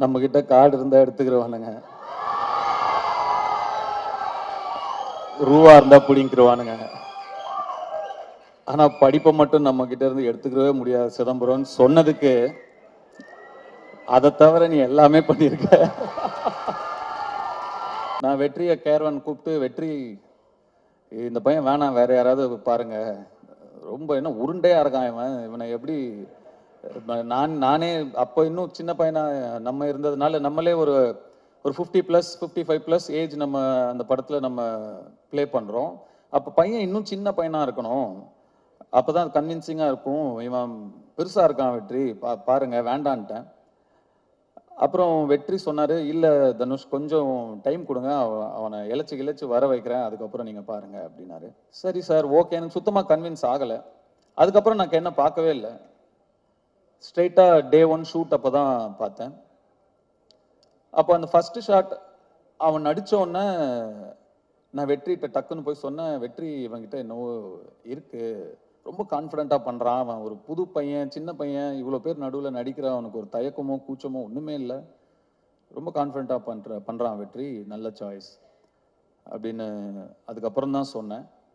நம்மக்கிட்ட கார்டு இருந்தால் எடுத்துக்கிறவானுங்க, ரூபா இருந்தால் பிடிங்கிருவானுங்க. ஆனால் படிப்பை மட்டும் நம்மக்கிட்ட இருந்து எடுத்துக்கவே முடியாது சிதம்பரம்னு சொன்னதுக்கு, அதை தவிர நீ எல்லாமே பண்ணியிருக்க. நான் வெற்றியை கேரவன் கூப்பிட்டு, வெற்றி இந்த பையன் வேணாம், வேற யாராவது பாருங்க, ரொம்ப என்ன உருண்டையாக இருக்கான் இவன், இவனை எப்படி நானே அப்போ இன்னும் சின்ன பையனா நம்ம இருந்ததுனால நம்மளே ஒரு 50+, 55+ ஏஜ் நம்ம அந்த படத்தில் நம்ம ப்ளே பண்ணுறோம். அப்போ பையன் இன்னும் சின்ன பையனாக இருக்கணும், அப்போ தான் கன்வின்சிங்காக இருக்கும். இவன் பெருசாக இருக்கான் வெற்றி, பாருங்க வேண்டான்ட்டேன். அப்புறம் வெற்றி சொன்னார், இல்லை தனுஷ் கொஞ்சம் டைம் கொடுங்க, அவனை இழைச்சி வர வைக்கிறேன், அதுக்கப்புறம் நீங்கள் பாருங்க அப்படின்னாரு. சரி சார் ஓகே, எனக்கு சுத்தமாக கன்வின்ஸ் ஆகலை. அதுக்கப்புறம் நான் என்ன பார்க்கவே இல்லை. ஸ்ட்ரெயிட்டாக டே 1 ஷூட் அப்போ தான் பார்த்தேன். அப்போ அந்த ஃபஸ்ட்டு ஷாட் அவன் நடித்தோடனே நான் வெற்றிகிட்ட டக்குன்னு போய் சொன்னேன், வெற்றி இவன்கிட்ட என்னவோ இருக்குது, ரொம்ப கான்ஃபிடென்ட்டாக பண்ணுறான், அவன் ஒரு புது பையன், சின்ன பையன், இவ்வளோ பேர் நடுவில் நடிக்கிறான், அவனுக்கு ஒரு தயக்கமோ கூச்சமோ ஒன்றுமே இல்லை, ரொம்ப கான்ஃபிடென்ட்டாக பண்ணுறான் வெற்றி, நல்ல சாய்ஸ் அப்படின்னு அதுக்கப்புறம் தான் சொன்னேன்.